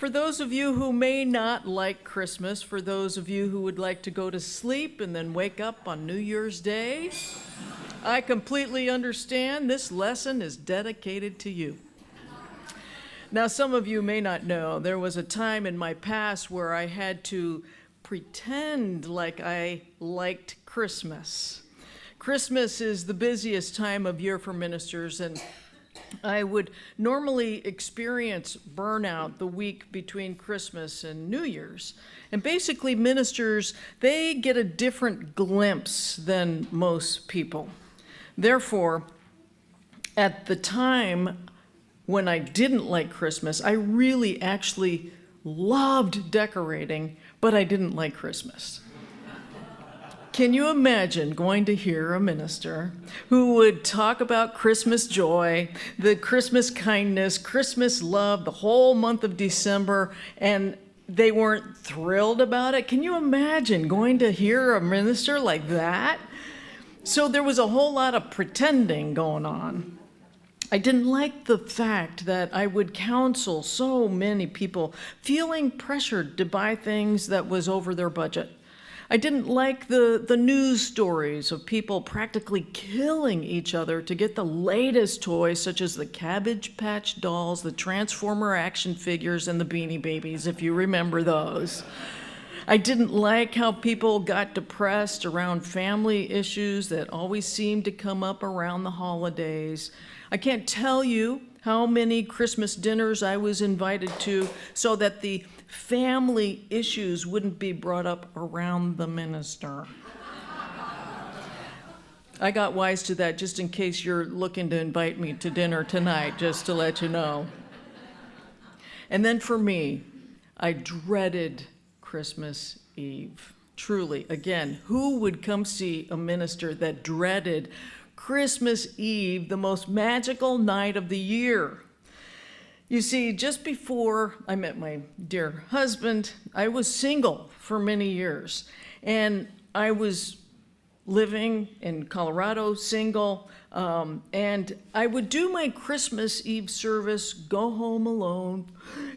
For those of you who may not like Christmas, for those of you who would like to go to sleep and then wake up on New Year's Day, I completely understand. This lesson is dedicated to you. Now, some of you may not know, there was a time in my past where I had to pretend like I liked Christmas. Christmas is the busiest time of year for ministers, and I would normally experience burnout the week between Christmas and New Year's. And basically, ministers, they get a different glimpse than most people. Therefore, at the time when I didn't like Christmas, I really actually loved decorating, but I didn't like Christmas. Can you imagine going to hear a minister who would talk about Christmas joy, the Christmas kindness, Christmas love, the whole month of December, and they weren't thrilled about it? Can you imagine going to hear a minister like that? So there was a whole lot of pretending going on. I didn't like the fact that I would counsel so many people feeling pressured to buy things that was over their budget. I didn't like the news stories of people practically killing each other to get the latest toys, such as the Cabbage Patch dolls, the Transformer action figures, and the Beanie Babies, if you remember those. I didn't like how people got depressed around family issues that always seemed to come up around the holidays. I can't tell you how many Christmas dinners I was invited to so that the family issues wouldn't be brought up around the minister. I got wise to that just in case you're looking to invite me to dinner tonight, just to let you know. And then for me, I dreaded Christmas Eve. Truly, again, who would come see a minister that dreaded Christmas Eve, the most magical night of the year? You see, just before I met my dear husband, I was single for many years, and I was living in Colorado, single, and I would do my Christmas Eve service, go home alone,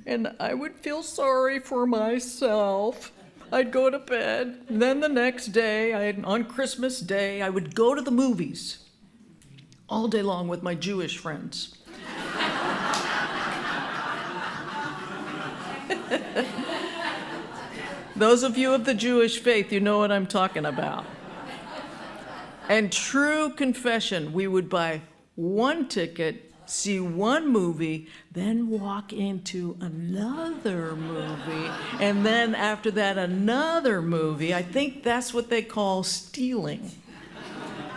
and I would feel sorry for myself. I'd go to bed, and then the next day, on Christmas Day, I would go to the movies all day long with my Jewish friends. Those of you of the Jewish faith, you know what I'm talking about. And true confession, we would buy one ticket, see one movie, then walk into another movie, and then after that, another movie. I think that's what they call stealing.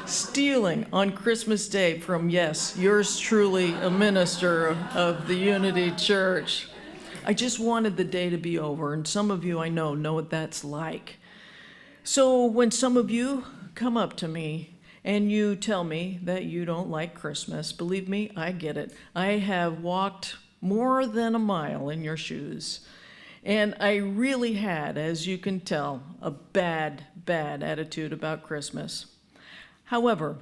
Stealing on Christmas Day from, yes, yours truly, a minister of the Unity Church. I just wanted the day to be over, and some of you I know what that's like. So when some of you come up to me and you tell me that you don't like Christmas, believe me, I get it. I have walked more than a mile in your shoes, and I really had, as you can tell, a bad attitude about Christmas. However,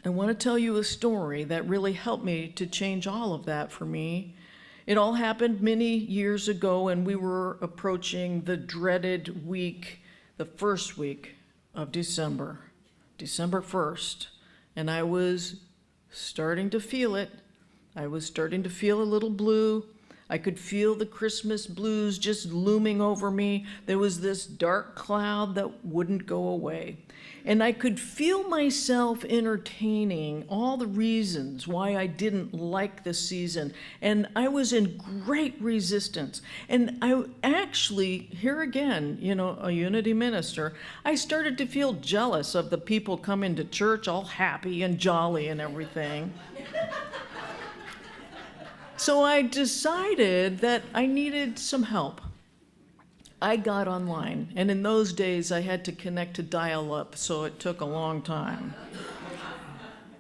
I want to tell you a story that really helped me to change all of that for me. It all happened many years ago, and we were approaching the dreaded week, the first week of December 1st, and I was starting to feel it. I was starting to feel a little blue. I could feel the Christmas blues just looming over me. There was this dark cloud that wouldn't go away. And I could feel myself entertaining all the reasons why I didn't like the season. And I was in great resistance. And I actually, here again, a Unity minister, I started to feel jealous of the people coming to church all happy and jolly and everything. So I decided that I needed some help. I got online, and in those days I had to connect to dial-up, so it took a long time.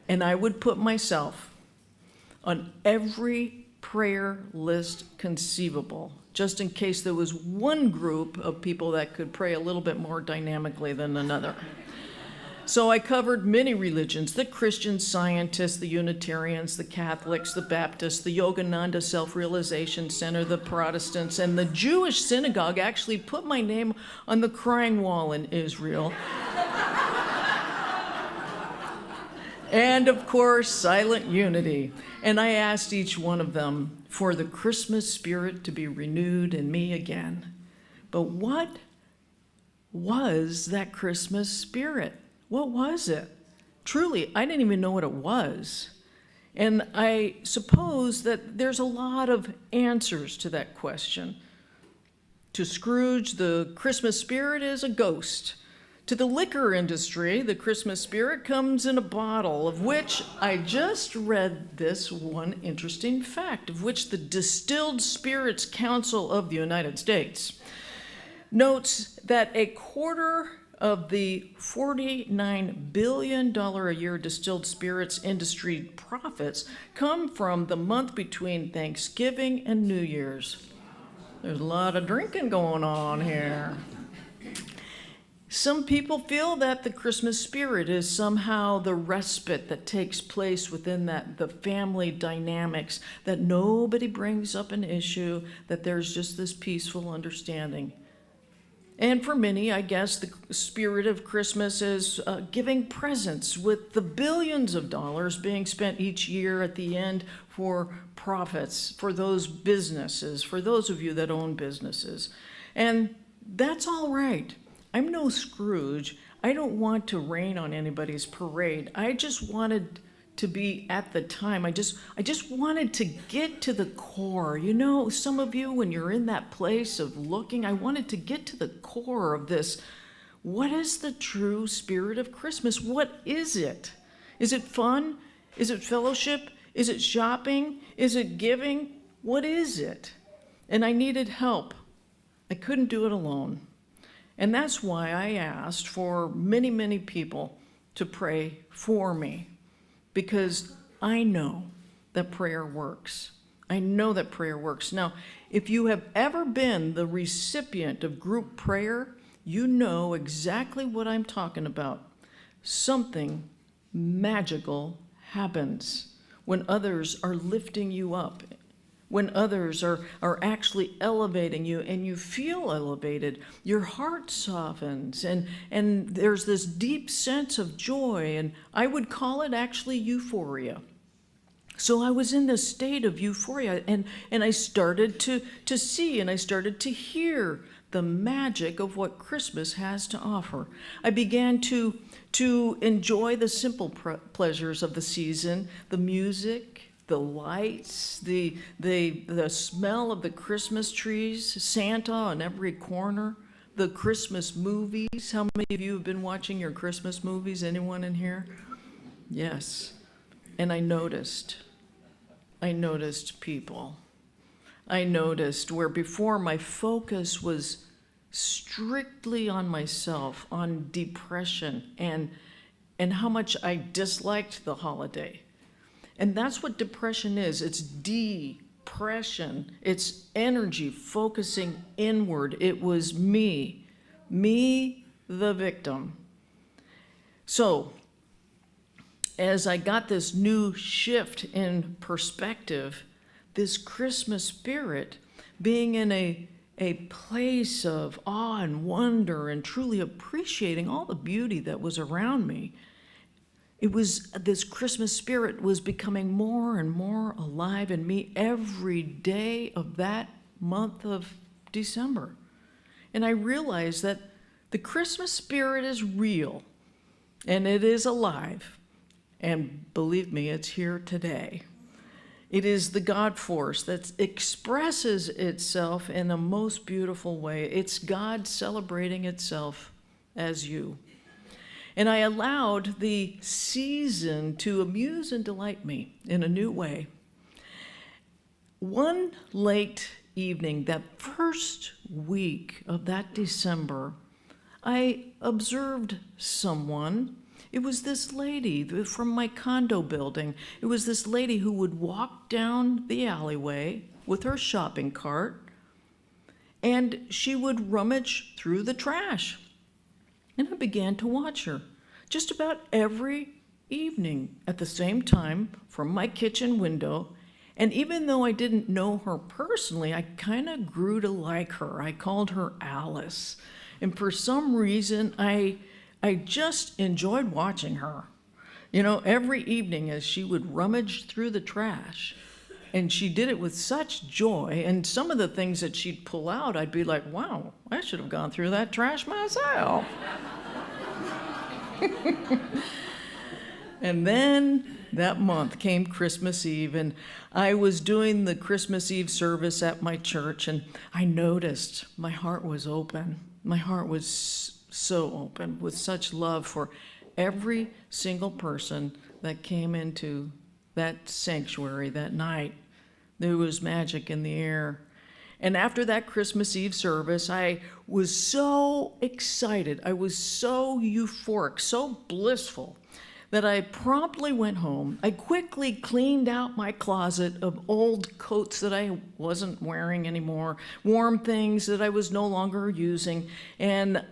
And I would put myself on every prayer list conceivable, just in case there was one group of people that could pray a little bit more dynamically than another. So I covered many religions: the Christian Scientists, the Unitarians, the Catholics, the Baptists, the Yogananda Self-Realization Center, the Protestants, and the Jewish synagogue actually put my name on the crying wall in Israel. And of course, Silent Unity. And I asked each one of them for the Christmas spirit to be renewed in me again. But what was that Christmas spirit? What was it? Truly, I didn't even know what it was. And I suppose that there's a lot of answers to that question. To Scrooge, the Christmas spirit is a ghost. To the liquor industry, the Christmas spirit comes in a bottle, of which I just read this one interesting fact, of which the Distilled Spirits Council of the United States notes that a quarter of the $49 billion a year distilled spirits industry profits come from the month between Thanksgiving and New Year's. There's a lot of drinking going on here. Some people feel that the Christmas spirit is somehow the respite that takes place within the family dynamics, that nobody brings up an issue, that there's just this peaceful understanding. And for many, I guess, the spirit of Christmas is giving presents, with the billions of dollars being spent each year at the end for profits, for those businesses, for those of you that own businesses. And that's all right. I'm no Scrooge. I don't want to rain on anybody's parade. I just wanted to be at the time. I just wanted to get to the core. You know, some of you, when you're in that place of looking, I wanted to get to the core of this. What is the true spirit of Christmas? What is it? Is it fun? Is it fellowship? Is it shopping? Is it giving? What is it? And I needed help. I couldn't do it alone. And that's why I asked for many, many people to pray for me, because I know that prayer works. I know that prayer works. Now, if you have ever been the recipient of group prayer, you know exactly what I'm talking about. Something magical happens when others are lifting you up, when others are actually elevating you, and you feel elevated. Your heart softens, and there's this deep sense of joy, and I would call it actually euphoria. So I was in this state of euphoria, and I started to see, and I started to hear the magic of what Christmas has to offer. I began to enjoy the simple pleasures of the season, the music, the lights, the smell of the Christmas trees, Santa on every corner, the Christmas movies. How many of you have been watching your Christmas movies? Anyone in here? Yes. And I noticed people. I noticed where before my focus was strictly on myself, on depression, and how much I disliked the holiday. And that's what depression is. It's depression. It's energy focusing inward. It was me, the victim. So, as I got this new shift in perspective, this Christmas spirit, being in a place of awe and wonder and truly appreciating all the beauty that was around me, it was this Christmas spirit was becoming more and more alive in me every day of that month of December. And I realized that the Christmas spirit is real, and it is alive. And believe me, it's here today. It is the God force that expresses itself in the most beautiful way. It's God celebrating itself as you. And I allowed the season to amuse and delight me in a new way. One late evening, that first week of that December, I observed someone. It was this lady from my condo building. It was this lady who would walk down the alleyway with her shopping cart, and she would rummage through the trash. And I began to watch her, just about every evening at the same time from my kitchen window. And even though I didn't know her personally, I kind of grew to like her. I called her Alice. And for some reason, I just enjoyed watching her. You know, every evening as she would rummage through the trash, and she did it with such joy, and some of the things that she'd pull out, I'd be like, wow, I should have gone through that trash myself. And then that month came Christmas Eve, and I was doing the Christmas Eve service at my church, and I noticed my heart was open. My heart was so open with such love for every single person that came into that sanctuary that night. There was magic in the air. And after that Christmas Eve service, I was so excited. I was so euphoric, so blissful, that I promptly went home. I quickly cleaned out my closet of old coats that I wasn't wearing anymore, warm things that I was no longer using, and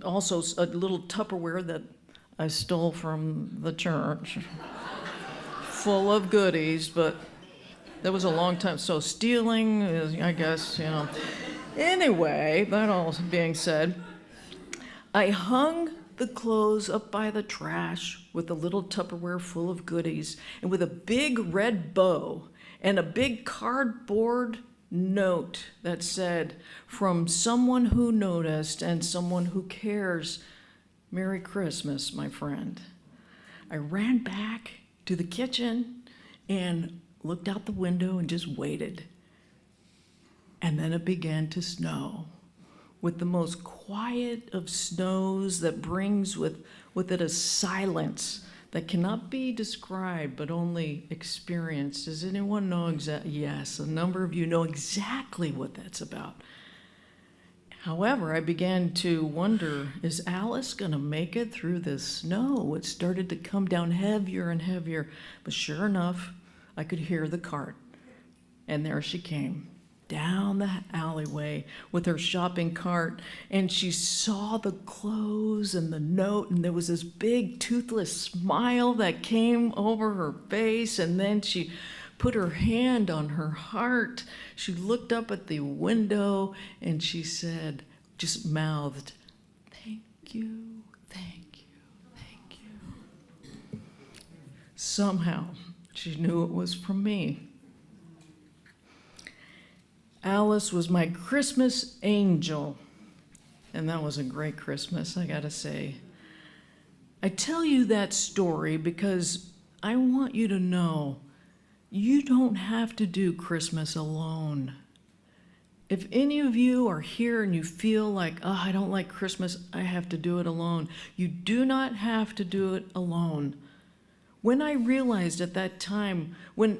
also a little Tupperware that I stole from the church, full of goodies, but that was a long time. So stealing, I guess, you know. Anyway, that all being said, I hung the clothes up by the trash with a little Tupperware full of goodies and with a big red bow and a big cardboard note that said, "From someone who noticed and someone who cares, Merry Christmas, my friend." I ran back to the kitchen and looked out the window and just waited. And then it began to snow, with the most quiet of snows that brings with it a silence that cannot be described but only experienced. Does anyone know exactly? Yes, a number of you know exactly what that's about. However, I began to wonder, is Alice going to make it through this snow? It started to come down heavier and heavier, but sure enough, I could hear the cart, and there she came down the alleyway with her shopping cart, and she saw the clothes and the note, and there was this big toothless smile that came over her face, and then she put her hand on her heart. She looked up at the window, and she said, just mouthed, "Thank you, thank you, thank you." Somehow, she knew it was from me. Alice was my Christmas angel, and that was a great Christmas, I gotta say. I tell you that story because I want you to know you don't have to do Christmas alone. If any of you are here and you feel like, oh, I don't like Christmas, I have to do it alone, you do not have to do it alone. When I realized at that time, what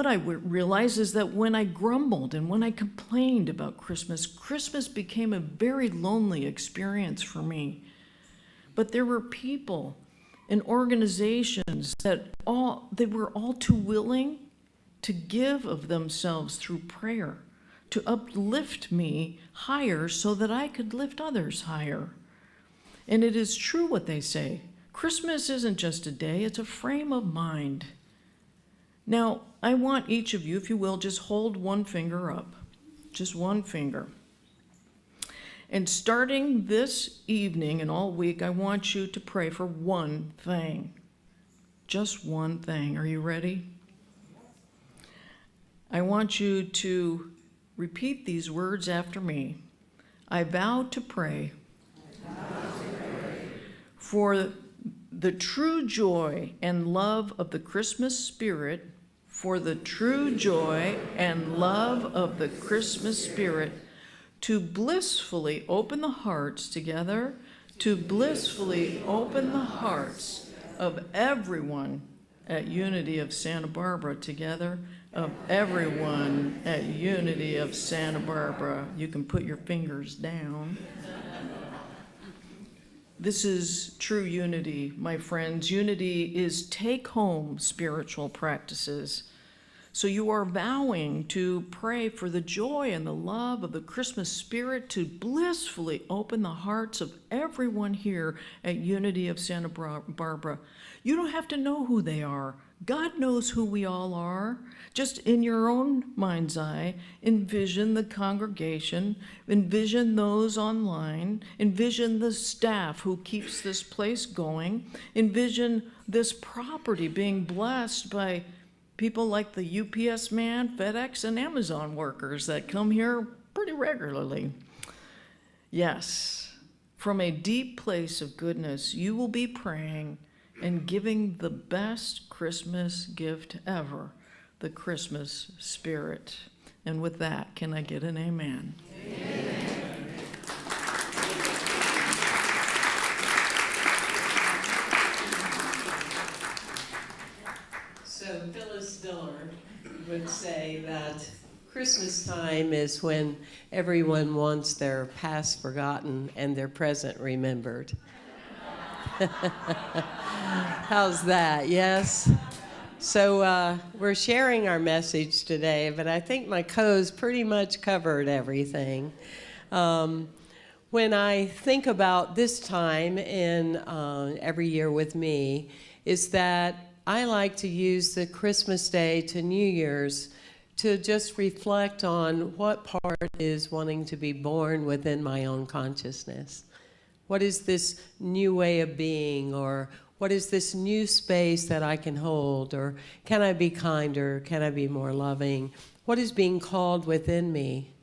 I realized is that when I grumbled and when I complained about Christmas, Christmas became a very lonely experience for me. But there were people and organizations that they were all too willing to give of themselves through prayer, to uplift me higher so that I could lift others higher. And it is true what they say. Christmas isn't just a day, it's a frame of mind. Now, I want each of you, if you will, just hold one finger up, just one finger. And starting this evening and all week, I want you to pray for one thing, just one thing. Are you ready? I want you to repeat these words after me. I vow to pray for the true joy and love of the Christmas spirit, for the true joy and love of the Christmas spirit, to blissfully open the hearts together, to blissfully open the hearts of everyone at Unity of Santa Barbara together, of everyone at Unity of Santa Barbara. You can put your fingers down. This is true unity, my friends. Unity is take-home spiritual practices. So you are vowing to pray for the joy and the love of the Christmas spirit to blissfully open the hearts of everyone here at Unity of Santa Barbara. You don't have to know who they are. God knows who we all are. Just in your own mind's eye, envision the congregation, envision those online, envision the staff who keeps this place going, envision this property being blessed by people like the UPS man, FedEx, and Amazon workers that come here pretty regularly. Yes, from a deep place of goodness, you will be praying and giving the best Christmas gift ever, the Christmas spirit. And with that, can I get an amen? Amen. So Phyllis Diller would say that Christmas time is when everyone wants their past forgotten and their present remembered. How's that? Yes? So we're sharing our message today, but I think my co's pretty much covered everything. When I think about this time in every year with me, is that I like to use the Christmas Day to New Year's to just reflect on what part is wanting to be born within my own consciousness. What is this new way of being, or what is this new space that I can hold, or can I be kinder, can I be more loving? What is being called within me?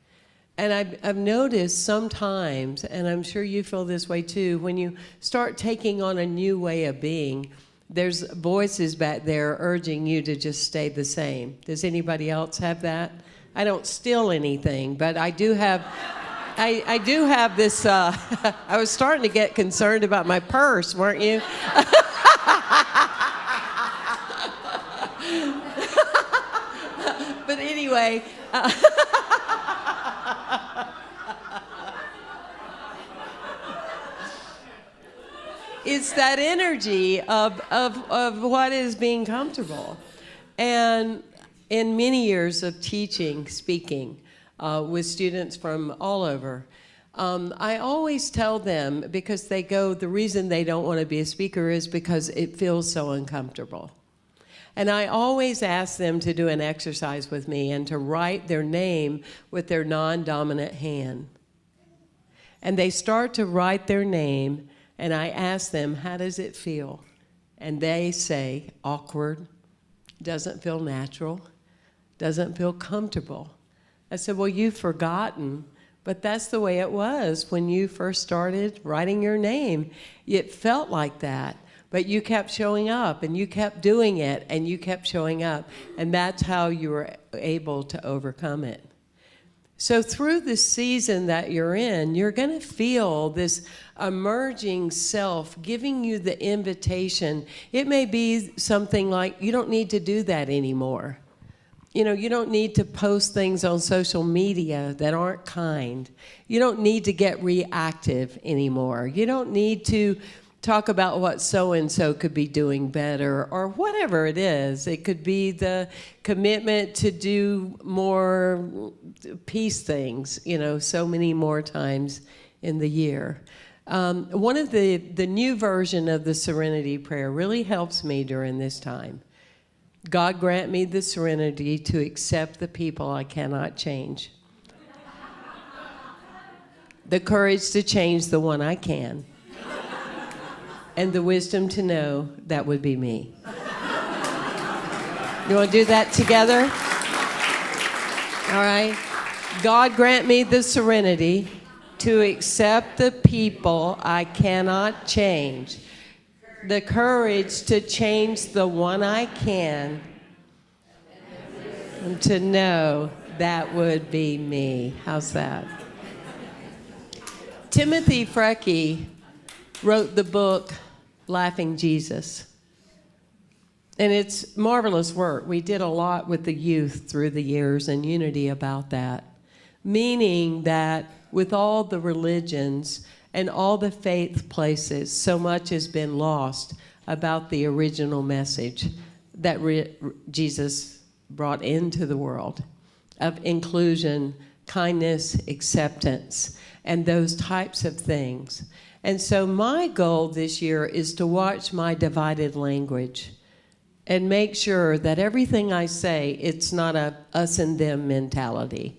And I've noticed sometimes, and I'm sure you feel this way too, when you start taking on a new way of being, there's voices back there urging you to just stay the same. Does anybody else have that? I don't steal anything, but I do have, I do have this, I was starting to get concerned about my purse, weren't you? But anyway, it's that energy of what is being comfortable. And in many years of teaching, speaking with students from all over, I always tell them, because they go, the reason they don't want to be a speaker is because it feels so uncomfortable. And I always ask them to do an exercise with me and to write their name with their non-dominant hand. And they start to write their name, and I ask them, how does it feel? And they say, awkward, doesn't feel natural, doesn't feel comfortable. I said, well, you've forgotten, but that's the way it was when you first started writing your name. It felt like that, but you kept showing up, and you kept doing it, and you kept showing up, and that's how you were able to overcome it. So through the season that you're in, you're going to feel this emerging self giving you the invitation. It may be something like, you don't need to do that anymore. You know, you don't need to post things on social media that aren't kind. You don't need to get reactive anymore. You don't need to talk about what so-and-so could be doing better, or whatever it is. It could be the commitment to do more peace things, you know, so many more times in the year. One of the new version of the Serenity Prayer really helps me during this time. God grant me the serenity to accept the people I cannot change. The courage to change the one I can. And the wisdom to know that would be me. You want to do that together? All right. God grant me the serenity to accept the people I cannot change, the courage to change the one I can, and to know that would be me. How's that? Timothy Frecky wrote the book Laughing Jesus. And it's marvelous work. We did a lot with the youth through the years in Unity about that. Meaning that with all the religions and all the faith places, so much has been lost about the original message that Jesus brought into the world of inclusion, kindness, acceptance, and those types of things. And so my goal this year is to watch my divided language and make sure that everything I say, it's not a us and them mentality.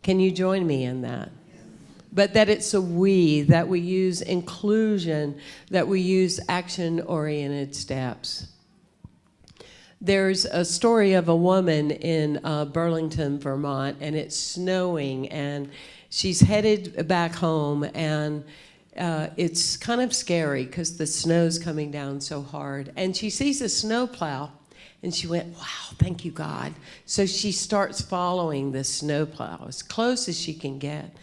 Can you join me in that? But that it's a we, that we use inclusion, that we use action-oriented steps. There's a story of a woman in Burlington, Vermont, and it's snowing, and she's headed back home, and it's kind of scary because the snow's coming down so hard. And she sees a snowplow, and she went, wow, thank you, God. So she starts following the snowplow as close as she can get.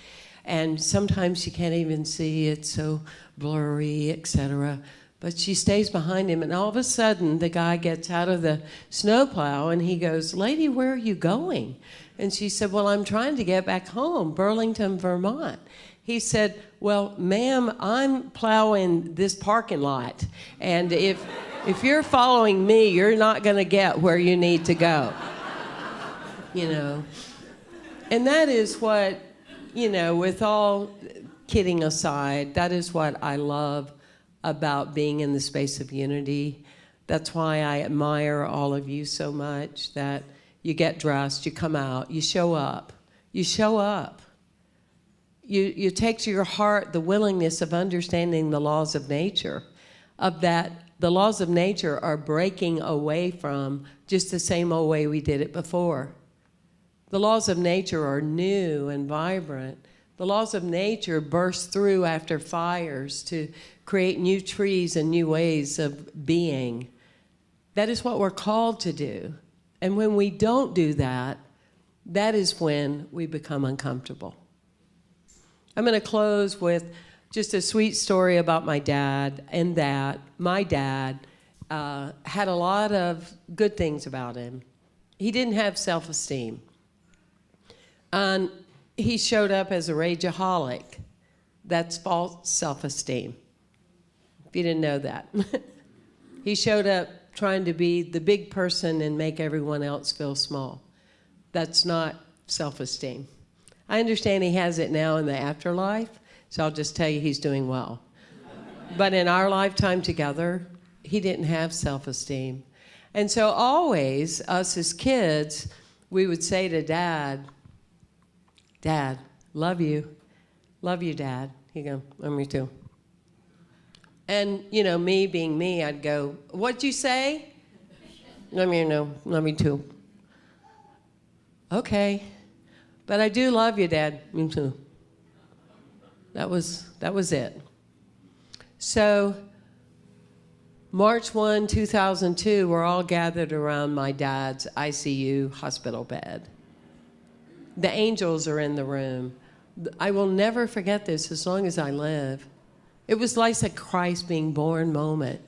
And sometimes she can't even see, it's so blurry, etc. But she stays behind him, and all of a sudden, the guy gets out of the snowplow, and he goes, lady, where are you going? And she said, well, I'm trying to get back home, Burlington, Vermont. He said, well, ma'am, I'm plowing this parking lot, and if you're following me, you're not going to get where you need to go. You know? And that is what, you know, with all kidding aside, that is what I love about being in the space of unity. That's why I admire all of you so much, that you get dressed, you come out, you show up. You show up. You take to your heart the willingness of understanding the laws of nature, of that the laws of nature are breaking away from just the same old way we did it before. The laws of nature are new and vibrant. The laws of nature burst through after fires to create new trees and new ways of being. That is what we're called to do. And when we don't do that, that is when we become uncomfortable. I'm going to close with just a sweet story about my dad, and that my dad had a lot of good things about him. He didn't have self-esteem. And he showed up as a rageaholic. That's false self-esteem, if you didn't know that. He showed up trying to be the big person and make everyone else feel small. That's not self-esteem. I understand he has it now in the afterlife, so I'll just tell you he's doing well. But in our lifetime together, he didn't have self-esteem. And so always, us as kids, we would say to Dad, Dad, love you. Love you, Dad. He'd go, oh, me too. And, you know, me being me, I'd go, what'd you say? Love me, no, love me too. Okay. But I do love you, Dad. Me too. That was it. So, March 1, 2002, we're all gathered around my dad's ICU hospital bed. The angels are in the room. I will never forget this as long as I live. It was like a Christ being born moment.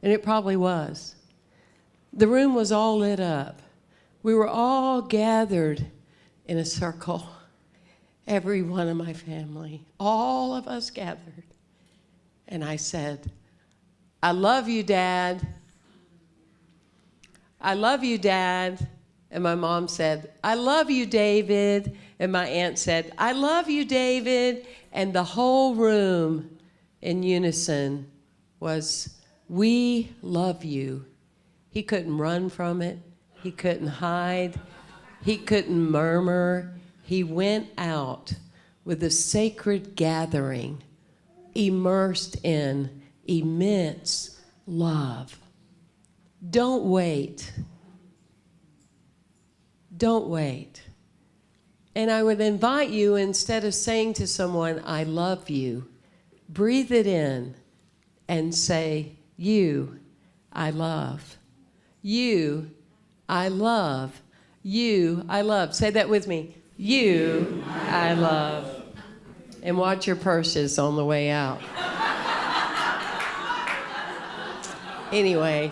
And it probably was. The room was all lit up. We were all gathered in a circle. Every one of my family, all of us gathered. And I said, I love you, Dad. I love you, Dad. And my mom said, I love you, David. And my aunt said, I love you, David. And the whole room in unison was, we love you. He couldn't run from it. He couldn't hide. He couldn't murmur. He went out with a sacred gathering, immersed in immense love. Don't wait. Don't wait. And I would invite you, instead of saying to someone, I love you, breathe it in and say, you, I love. You, I love. You, I love. Say that with me. You, I love. And watch your purses on the way out. Anyway.